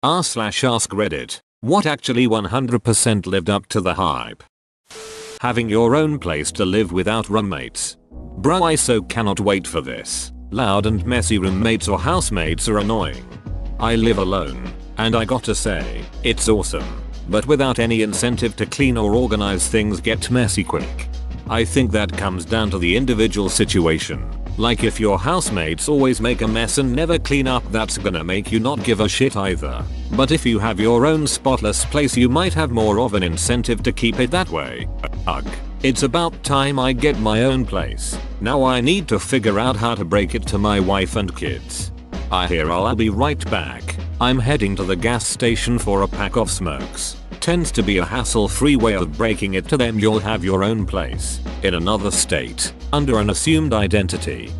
r/ask Reddit. What actually 100% lived up to the hype? Having your own place to live without roommates. Bro, I so cannot wait for this. Loud and messy roommates or housemates are annoying. I live alone, and I gotta say, it's awesome. But without any incentive to clean or organize, things get messy quick. I think that comes down to the individual situation. Like if your housemates always make a mess and never clean up, that's gonna make you not give a shit either. But if you have your own spotless place, you might have more of an incentive to keep it that way. Ugh. It's about time I get my own place. Now I need to figure out how to break it to my wife and kids. I'll be right back. I'm heading to the gas station for a pack of smokes. Tends to be a hassle-free way of breaking it to them. You'll have your own place in another state under an assumed identity.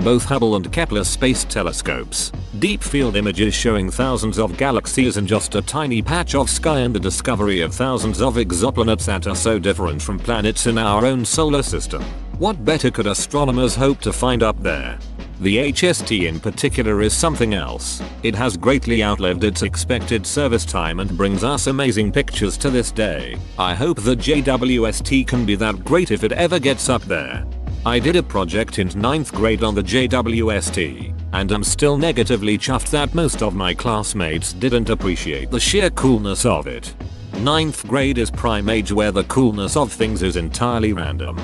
Both Hubble and Kepler space telescopes, deep field images showing thousands of galaxies in just a tiny patch of sky, and the discovery of thousands of exoplanets that are so different from planets in our own solar system. What better could astronomers hope to find up there? The HST in particular is something else. It has greatly outlived its expected service time and brings us amazing pictures to this day. I hope the JWST can be that great if it ever gets up there. I did a project in 9th grade on the JWST, and I'm still negatively chuffed that most of my classmates didn't appreciate the sheer coolness of it. 9th grade is prime age where the coolness of things is entirely random.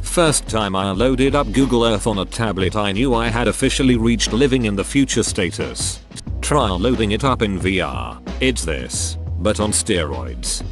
First time I loaded up Google Earth on a tablet, I knew I had officially reached living in the future status. Try loading it up in VR. It's this, but on steroids.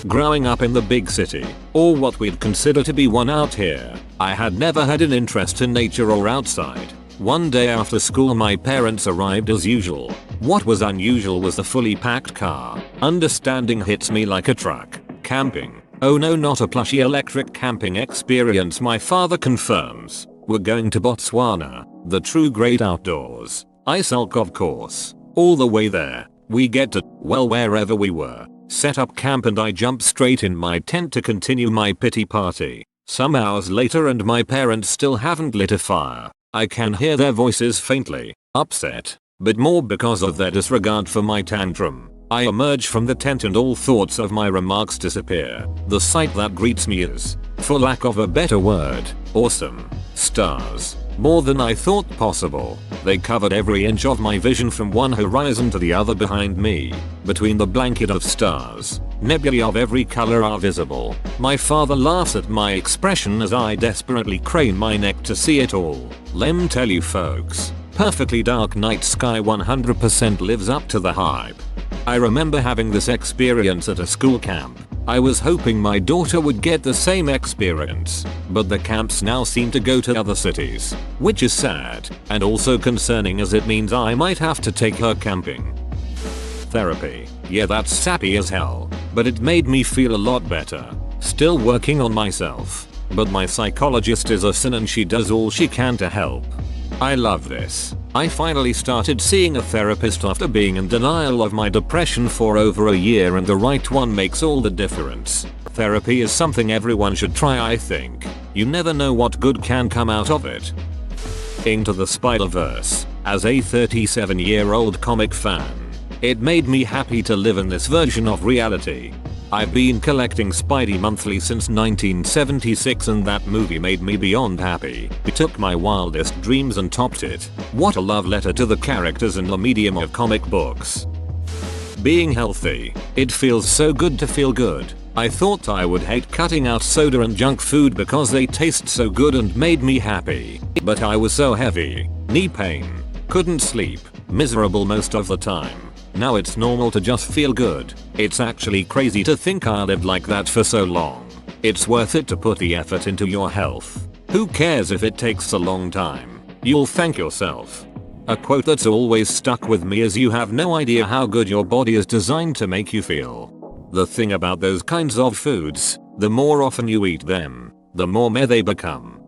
Growing up in the big city, or what we'd consider to be one out here, I had never had an interest in nature or outside. One day after school, my parents arrived as usual. What was unusual was the fully packed car. Understanding hits me like a truck. Camping. Oh no, not a plushy electric camping experience, my father confirms. We're going to Botswana, the true great outdoors. I sulk, of course. All the way there, we get to, well, wherever we were, set up camp, and I jump straight in my tent to continue my pity party. Some hours later and my parents still haven't lit a fire. I can hear their voices faintly, upset, but more because of their disregard for my tantrum. I emerge from the tent and all thoughts of my remarks disappear. The sight that greets me is, for lack of a better word, awesome. Stars. More than I thought possible. They covered every inch of my vision from one horizon to the other behind me. Between the blanket of stars, nebulae of every color are visible. My father laughs at my expression as I desperately crane my neck to see it all. Lem tell you folks, perfectly dark night sky 100% lives up to the hype. I remember having this experience at a school camp. I was hoping my daughter would get the same experience, but the camps now seem to go to other cities, which is sad and also concerning as it means I might have to take her camping. Therapy. Yeah, that's sappy as hell, but it made me feel a lot better. Still working on myself, but my psychologist is a sin and she does all she can to help. I love this. I finally started seeing a therapist after being in denial of my depression for over a year, and the right one makes all the difference. Therapy is something everyone should try, I think. You never know what good can come out of it. Into the Spider-Verse. As a 37-year-old comic fan, it made me happy to live in this version of reality. I've been collecting Spidey monthly since 1976, and that movie made me beyond happy. It took my wildest dreams and topped it. What a love letter to the characters in the medium of comic books. Being healthy. It feels so good to feel good. I thought I would hate cutting out soda and junk food because they taste so good and made me happy. But I was so heavy. Knee pain. Couldn't sleep. Miserable most of the time. Now it's normal to just feel good. It's actually crazy to think I lived like that for so long. It's worth it to put the effort into your health. Who cares if it takes a long time? You'll thank yourself. A quote that's always stuck with me is, you have no idea how good your body is designed to make you feel. The thing about those kinds of foods, the more often you eat them, the more meh they become.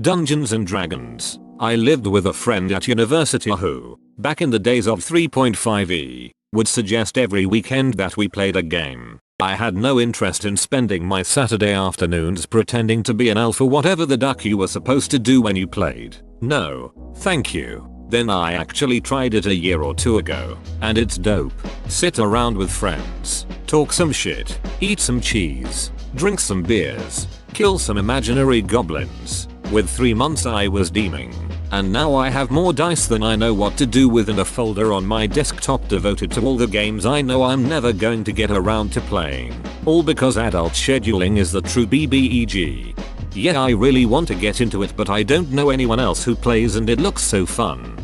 Dungeons and Dragons. I lived with a friend at university who, back in the days of 3.5e, would suggest every weekend that we played a game. I had no interest in spending my Saturday afternoons pretending to be an elf or whatever the duck you were supposed to do when you played. No, thank you. Then I actually tried it a year or two ago, and it's dope. Sit around with friends, talk some shit, eat some cheese, drink some beers, kill some imaginary goblins. With 3 months I was deeming, and now I have more dice than I know what to do with, and a folder on my desktop devoted to all the games I know I'm never going to get around to playing. All because adult scheduling is the true BBEG. Yeah, I really want to get into it, but I don't know anyone else who plays and it looks so fun.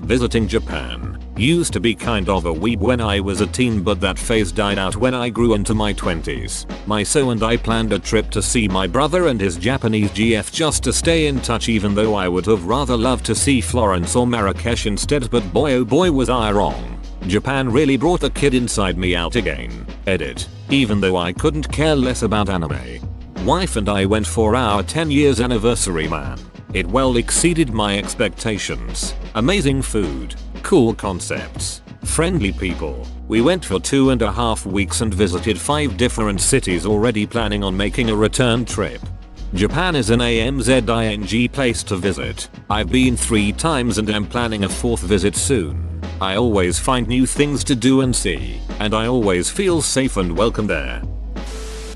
Visiting Japan. Used to be kind of a weeb when I was a teen, but that phase died out when I grew into my 20s. My so and I planned a trip to see my brother and his Japanese GF just to stay in touch, even though I would have rather loved to see Florence or Marrakesh instead, but boy oh boy was I wrong. Japan really brought the kid inside me out again. Edit. Even though I couldn't care less about anime. Wife and I went for our 10 years anniversary, man. It well exceeded my expectations. Amazing food, cool concepts, friendly people. We went for 2.5 weeks and visited 5 different cities, already planning on making a return trip. Japan is an AMZING place to visit. I've been 3 times and am planning a 4th visit soon. I always find new things to do and see, and I always feel safe and welcome there.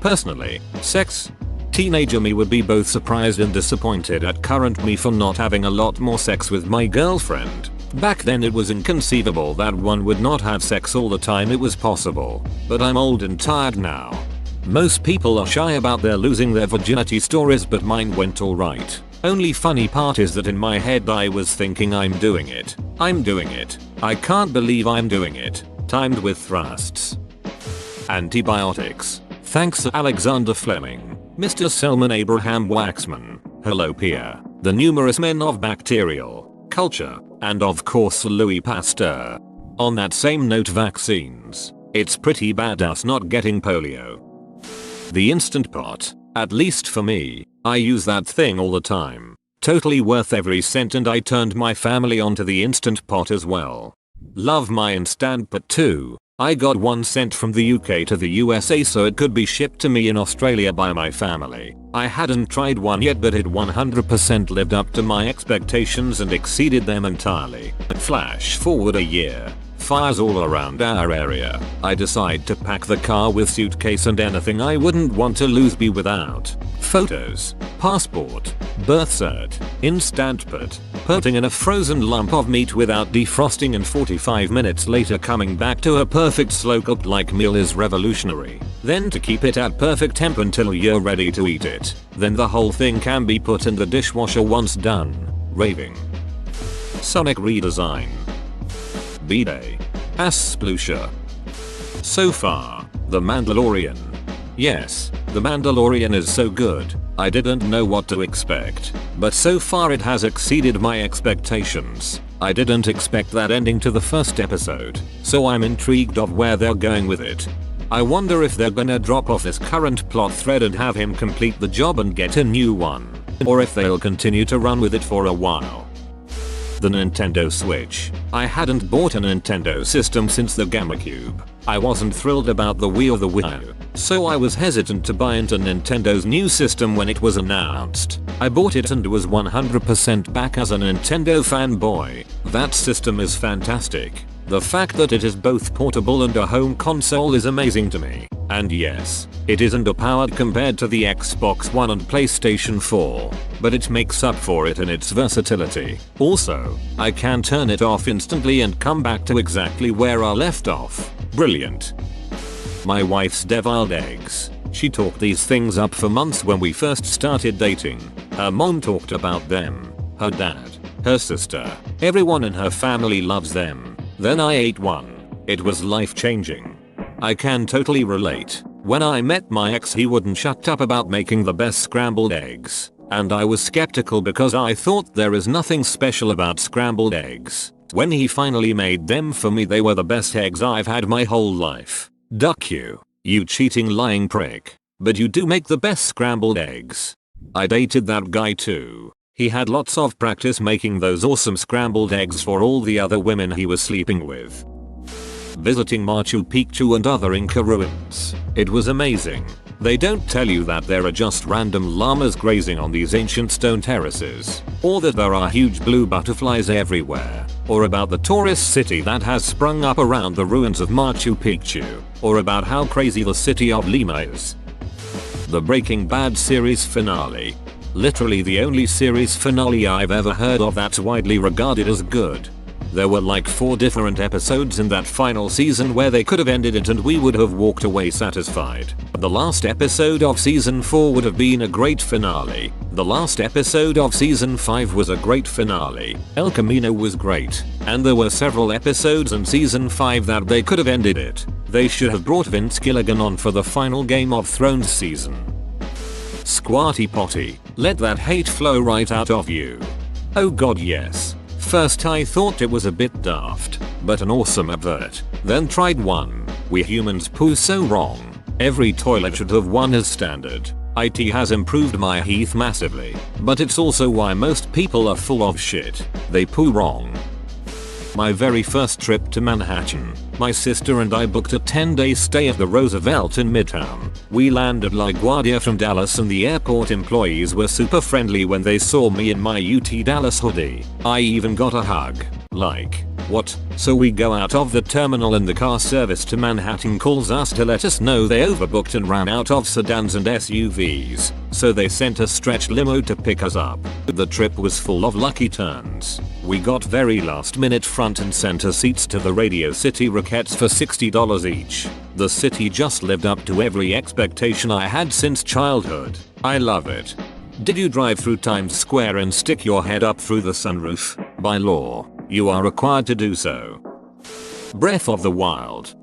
Personally, sex. Teenager me would be both surprised and disappointed at current me for not having a lot more sex with my girlfriend. Back then it was inconceivable that one would not have sex all the time. It was possible, but I'm old and tired now. Most people are shy about their losing their virginity stories, but mine went alright. Only funny part is that in my head I was thinking I'm doing it. I'm doing it. I can't believe I'm doing it. Timed with thrusts. Antibiotics. Thanks Alexander Fleming. Mr. Selman Abraham Waxman, Hello Pierre, the numerous men of bacterial culture, and of course Louis Pasteur. On that same note, vaccines. It's pretty badass not getting polio. The Instant Pot, at least for me, I use that thing all the time. Totally worth every cent, and I turned my family onto the Instant Pot as well. Love my Instant Pot too. I got one sent from the UK to the USA so it could be shipped to me in Australia by my family. I hadn't tried one yet, but it 100% lived up to my expectations and exceeded them entirely. Flash forward a year. Fires all around our area. I decide to pack the car with suitcase and anything I wouldn't want to lose be without. Photos, passport, birth cert, Instant Pot, putting in a frozen lump of meat without defrosting, and 45 minutes later coming back to a perfect slow cooked like meal is revolutionary. Then to keep it at perfect temp until you're ready to eat it. Then the whole thing can be put in the dishwasher once done. Raving. Sonic redesign. B-Day. Asplutia. So far, The Mandalorian. Yes, The Mandalorian is so good, I didn't know what to expect. But so far it has exceeded my expectations. I didn't expect that ending to the first episode, so I'm intrigued of where they're going with it. I wonder if they're gonna drop off this current plot thread and have him complete the job and get a new one, or if they'll continue to run with it for a while. The Nintendo Switch. I hadn't bought a Nintendo system since the GameCube. I wasn't thrilled about the Wii or the Wii U, so I was hesitant to buy into Nintendo's new system when it was announced. I bought it and was 100% back as a Nintendo fanboy. That system is fantastic. The fact that it is both portable and a home console is amazing to me. And yes, it is underpowered compared to the Xbox One and PlayStation 4, but it makes up for it in its versatility. Also, I can turn it off instantly and come back to exactly where I left off. Brilliant. My wife's deviled eggs. She talked these things up for months when we first started dating. Her mom talked about them. Her dad. Her sister. Everyone in her family loves them. Then I ate one. It was life-changing. I can totally relate. When I met my ex, he wouldn't shut up about making the best scrambled eggs. And I was skeptical because I thought there is nothing special about scrambled eggs. When he finally made them for me, they were the best eggs I've had my whole life. Duck you cheating lying prick. But you do make the best scrambled eggs. I dated that guy too. He had lots of practice making those awesome scrambled eggs for all the other women he was sleeping with. Visiting Machu Picchu and other Inca ruins. It was amazing. They don't tell you that there are just random llamas grazing on these ancient stone terraces, or that there are huge blue butterflies everywhere, or about the tourist city that has sprung up around the ruins of Machu Picchu, or about how crazy the city of Lima is. The Breaking Bad series finale. Literally the only series finale I've ever heard of that's widely regarded as good. There were like 4 different episodes in that final season where they could have ended it and we would have walked away satisfied. The last episode of season 4 would have been a great finale. The last episode of season 5 was a great finale. El Camino was great. And there were several episodes in season 5 that they could have ended it. They should have brought Vince Gilligan on for the final Game of Thrones season. Squatty Potty. Let that hate flow right out of you. Oh god yes. First I thought it was a bit daft, but an awesome advert. Then tried one. We humans poo so wrong. Every toilet should have one as standard. IT has improved my heath massively, but it's also why most people are full of shit. They poo wrong. My very first trip to Manhattan, my sister and I booked a 10-day stay at the Roosevelt in Midtown. We landed LaGuardia from Dallas and the airport employees were super friendly when they saw me in my UT Dallas hoodie. I even got a hug. Like, what? So we go out of the terminal and the car service to Manhattan calls us to let us know they overbooked and ran out of sedans and SUVs. So they sent a stretch limo to pick us up. The trip was full of lucky turns. We got very last minute front and center seats to the Radio City Rockettes for $60 each. The city just lived up to every expectation I had since childhood. I love it. Did you drive through Times Square and stick your head up through the sunroof? By law, you are required to do so. Breath of the Wild.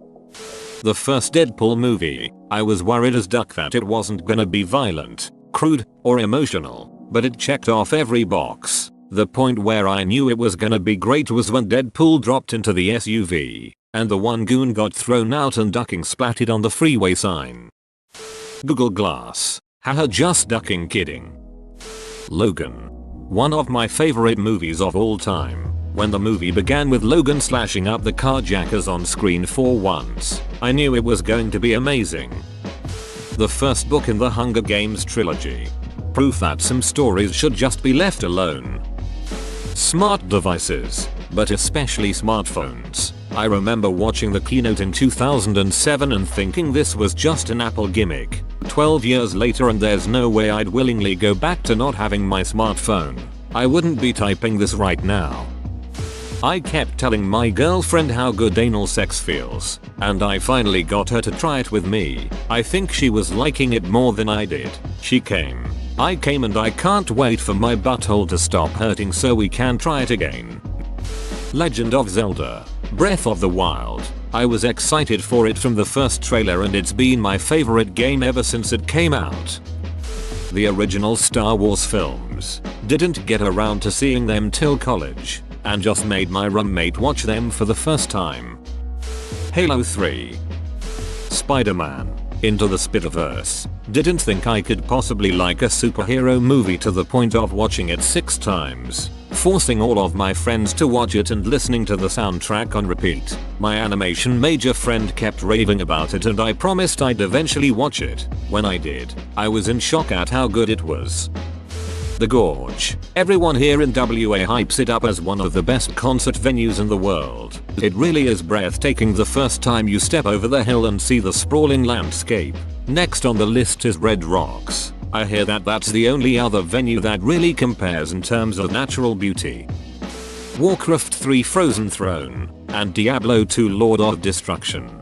The first Deadpool movie, I was worried as duck that it wasn't gonna be violent, crude, or emotional, but it checked off every box. The point where I knew it was gonna be great was when Deadpool dropped into the SUV, and the one goon got thrown out and ducking splatted on the freeway sign. Google Glass. Haha, just ducking, kidding. Logan. One of my favorite movies of all time. When the movie began with Logan slashing up the carjackers on screen for once, I knew it was going to be amazing. The first book in the Hunger Games trilogy. Proof that some stories should just be left alone. Smart devices, but especially smartphones. I remember watching the keynote in 2007 and thinking this was just an Apple gimmick. 12 years later and there's no way I'd willingly go back to not having my smartphone. I wouldn't be typing this right now. I kept telling my girlfriend how good anal sex feels, and I finally got her to try it with me. I think she was liking it more than I did. She came. I came and I can't wait for my butthole to stop hurting so we can try it again. Legend of Zelda. Breath of the Wild. I was excited for it from the first trailer and it's been my favorite game ever since it came out. The original Star Wars films. Didn't get around to seeing them till college, and just made my roommate watch them for the first time. Halo 3. Spider-Man. Into the Spider-Verse. Didn't think I could possibly like a superhero movie to the point of watching it 6 times. Forcing all of my friends to watch it and listening to the soundtrack on repeat. My animation major friend kept raving about it and I promised I'd eventually watch it. When I did, I was in shock at how good it was. The Gorge. Everyone here in WA hypes it up as one of the best concert venues in the world. It really is breathtaking the first time you step over the hill and see the sprawling landscape. Next on the list is Red Rocks. I hear that that's the only other venue that really compares in terms of natural beauty. Warcraft 3 Frozen Throne, and Diablo 2 Lord of Destruction.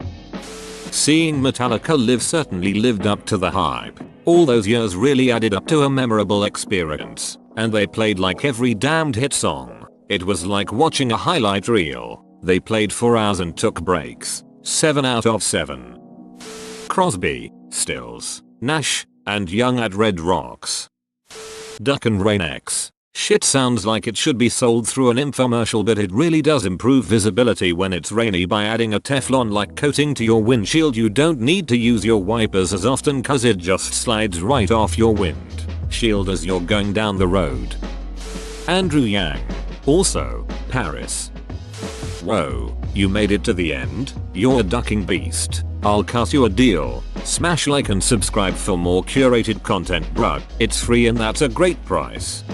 Seeing Metallica live certainly lived up to the hype. All those years really added up to a memorable experience, and they played like every damned hit song. It was like watching a highlight reel. They played for hours and took breaks. 7 out of 7. Crosby, Stills, Nash, and Young at Red Rocks. Duck and Rain X. Shit sounds like it should be sold through an infomercial, but it really does improve visibility when it's rainy by adding a Teflon-like coating to your windshield. You don't need to use your wipers as often cause it just slides right off your windshield as you're going down the road. Andrew Yang. Also, Paris. Whoa, you made it to the end? You're a ducking beast. I'll cut you a deal. Smash like and subscribe for more curated content, bruh. It's free and that's a great price.